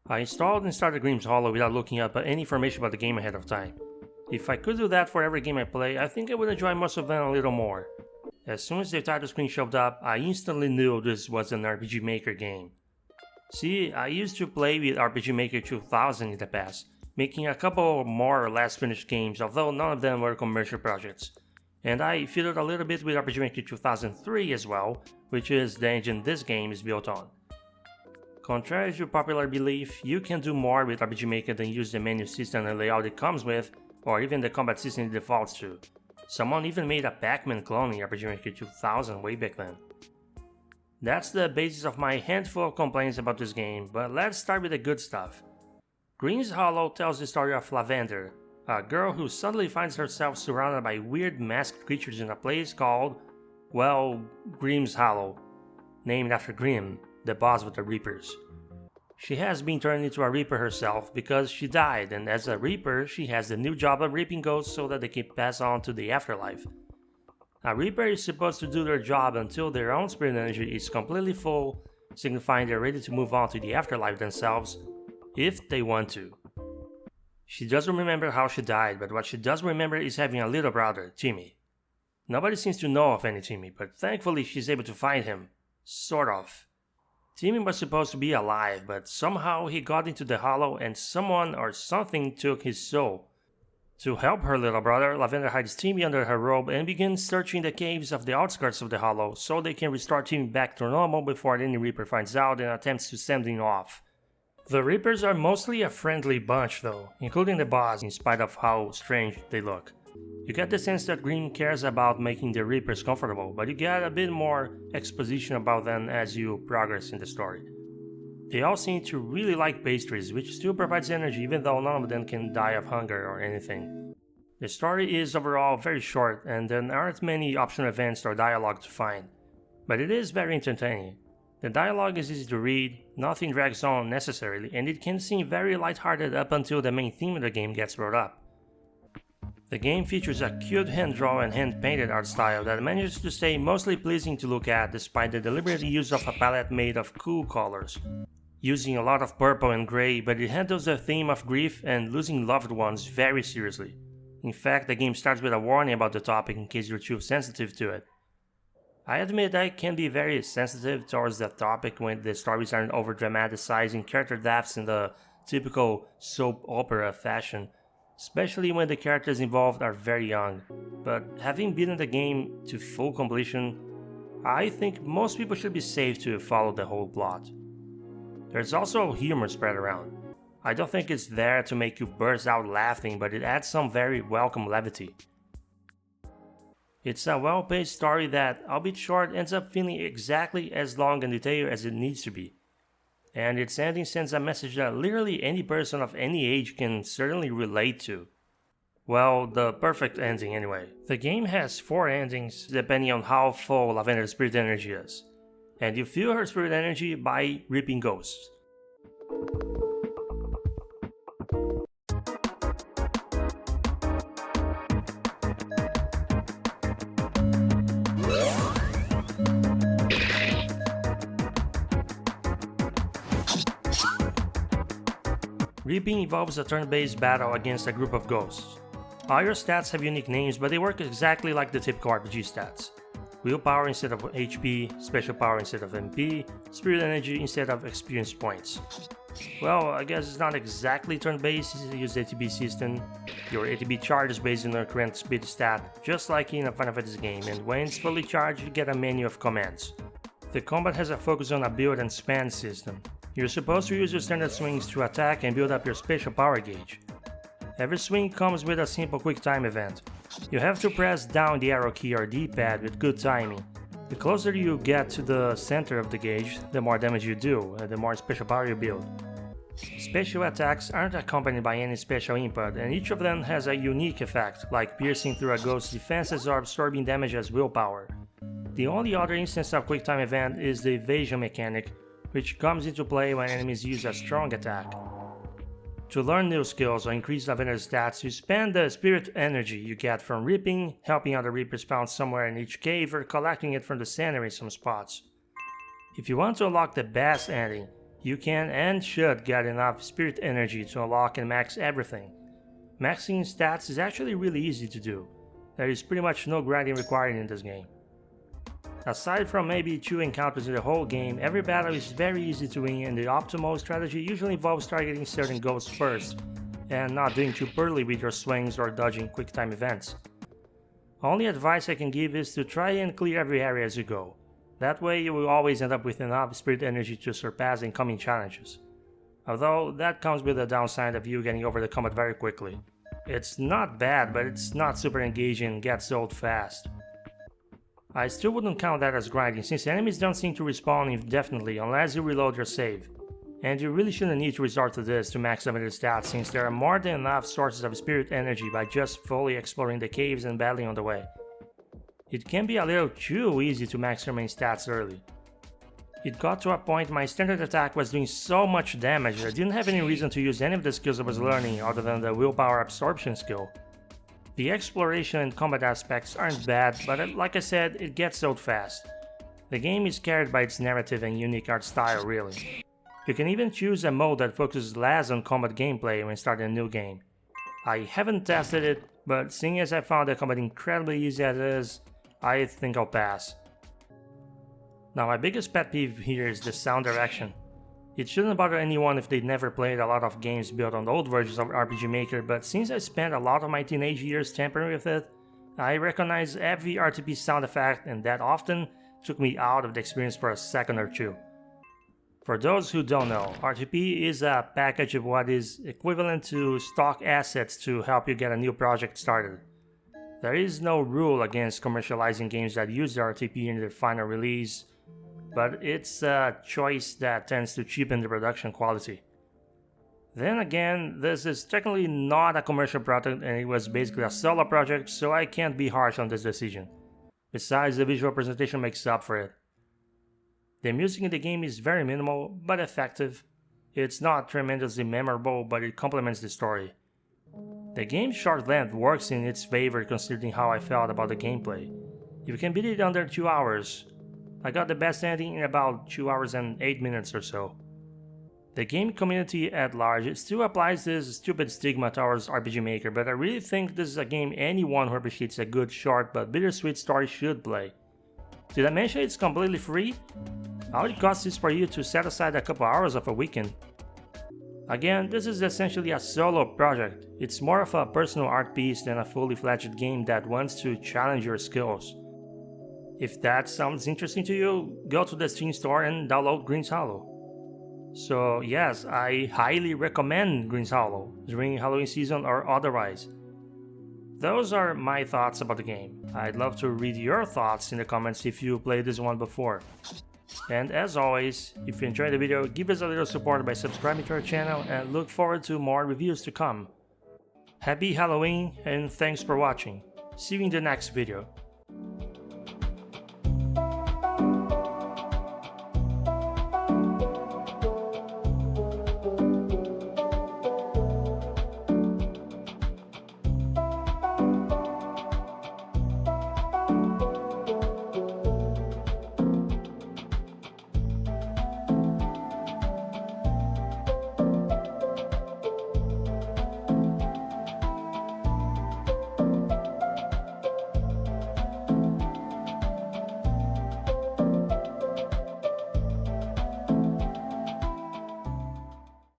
I installed and started Grimm's Hollow without looking up any information about the game ahead of time. If I could do that for every game I play, I think I would enjoy most of them a little more. As soon as the title screen showed up, I instantly knew this was an RPG Maker game. See, I used to play with RPG Maker 2000 in the past, making a couple more or less finished games, although none of them were commercial projects. And I fiddled a little bit with RPG Maker 2003 as well, which is the engine this game is built on. Contrary to popular belief, you can do more with RPG Maker than use the menu system and layout it comes with, or even the combat system it defaults to. Someone even made a Pac-Man clone in RPG Maker 2000 way back then. That's the basis of my handful of complaints about this game, but let's start with the good stuff. Grimm's Hollow tells the story of Lavender, a girl who suddenly finds herself surrounded by weird masked creatures in a place called, well, Grimm's Hollow, named after Grimm, the boss of the Reapers. She has been turned into a Reaper herself because she died, and as a Reaper, she has the new job of reaping ghosts so that they can pass on to the afterlife. A Reaper is supposed to do their job until their own spirit energy is completely full, signifying they're ready to move on to the afterlife themselves, if they want to. She doesn't remember how she died, but what she does remember is having a little brother, Timmy. Nobody seems to know of any Timmy, but thankfully she's able to find him. Sort of. Timmy was supposed to be alive, but somehow he got into the hollow and someone or something took his soul. To help her little brother, Lavender hides Timmy under her robe and begins searching the caves of the outskirts of the hollow so they can restore Timmy back to normal before any Reaper finds out and attempts to send him off. The Reapers are mostly a friendly bunch though, including the boss, in spite of how strange they look. You get the sense that Grimm cares about making the Reapers comfortable, but you get a bit more exposition about them as you progress in the story. They all seem to really like pastries, which still provides energy even though none of them can die of hunger or anything. The story is overall very short and there aren't many optional events or dialogue to find, but it is very entertaining. The dialogue is easy to read, nothing drags on necessarily, and it can seem very lighthearted up until the main theme of the game gets brought up. The game features a cute hand-drawn and hand-painted art style that manages to stay mostly pleasing to look at despite the deliberate use of a palette made of cool colors, using a lot of purple and grey, but it handles the theme of grief and losing loved ones very seriously. In fact, the game starts with a warning about the topic in case you're too sensitive to it. I admit I can be very sensitive towards that topic when the stories aren't over-dramatizing character deaths in the typical soap opera fashion, especially when the characters involved are very young, but having beaten the game to full completion, I think most people should be safe to follow the whole plot. There's also humor spread around. I don't think it's there to make you burst out laughing, but it adds some very welcome levity. It's a well-paced story that, albeit short, ends up feeling exactly as long and detailed as it needs to be. And its ending sends a message that literally any person of any age can certainly relate to. Well, the perfect ending anyway. The game has 4 endings depending on how full Lavender's spirit energy is, and you feel her spirit energy by reaping ghosts. Reaping involves a turn-based battle against a group of ghosts. All your stats have unique names, but they work exactly like the typical RPG stats. Willpower instead of HP, special power instead of MP, spirit energy instead of experience points. Well, I guess it's not exactly turn-based since you use the ATB system. Your ATB charge is based on your current speed stat, just like in a Final Fantasy game, and when it's fully charged you get a menu of commands. The combat has a focus on a build and spend system. You're supposed to use your standard swings to attack and build up your special power gauge. Every swing comes with a simple quick time event. You have to press down the arrow key or D-pad with good timing. The closer you get to the center of the gauge, the more damage you do, and the more special power you build. Special attacks aren't accompanied by any special input, and each of them has a unique effect, like piercing through a ghost's defenses or absorbing damage as willpower. The only other instance of quick time event is the evasion mechanic, which comes into play when enemies use a strong attack. To learn new skills or increase Lavender stats, you spend the spirit energy you get from reaping, helping other reapers found somewhere in each cave, or collecting it from the center in some spots. If you want to unlock the best ending, you can and should get enough spirit energy to unlock and max everything. Maxing stats is actually really easy to do. There is pretty much no grinding required in this game. Aside from maybe 2 encounters in the whole game, every battle is very easy to win, and the optimal strategy usually involves targeting certain ghosts first, and not doing too poorly with your swings or dodging quick time events. Only advice I can give is to try and clear every area as you go. That way you will always end up with enough spirit energy to surpass incoming challenges. Although that comes with the downside of you getting over the combat very quickly. It's not bad, but it's not super engaging and gets old fast. I still wouldn't count that as grinding, since enemies don't seem to respawn indefinitely unless you reload your save. And you really shouldn't need to resort to this to max some of your stats, since there are more than enough sources of spirit energy by just fully exploring the caves and battling on the way. It can be a little too easy to max your main stats early. It got to a point my standard attack was doing so much damage that I didn't have any reason to use any of the skills I was learning other than the willpower absorption skill. The exploration and combat aspects aren't bad, but like I said, it gets old fast. The game is carried by its narrative and unique art style, really. You can even choose a mode that focuses less on combat gameplay when starting a new game. I haven't tested it, but seeing as I found the combat incredibly easy as it is, I think I'll pass. Now my biggest pet peeve here is the sound direction. It shouldn't bother anyone if they'd never played a lot of games built on the old versions of RPG Maker, but since I spent a lot of my teenage years tampering with it, I recognize every RTP sound effect, and that often took me out of the experience for a second or two. For those who don't know, RTP is a package of what is equivalent to stock assets to help you get a new project started. There is no rule against commercializing games that use the RTP in their final release, but it's a choice that tends to cheapen the production quality. Then again, this is technically not a commercial product and it was basically a solo project, so I can't be harsh on this decision. Besides, the visual presentation makes up for it. The music in the game is very minimal, but effective. It's not tremendously memorable, but it complements the story. The game's short length works in its favor considering how I felt about the gameplay. You can beat it under 2 hours. I got the best ending in about 2 hours and 8 minutes or so. The game community at large still applies this stupid stigma towards RPG Maker, but I really think this is a game anyone who appreciates a good, short but bittersweet story should play. Did I mention it's completely free? All it costs is for you to set aside a couple hours of a weekend. Again, this is essentially a solo project. It's more of a personal art piece than a fully fledged game that wants to challenge your skills. If that sounds interesting to you, go to the Steam store and download Grimm's Hollow. So yes, I highly recommend Grimm's Hollow, during Halloween season or otherwise. Those are my thoughts about the game. I'd love to read your thoughts in the comments if you played this one before. And as always, if you enjoyed the video, give us a little support by subscribing to our channel and look forward to more reviews to come. Happy Halloween and thanks for watching. See you in the next video.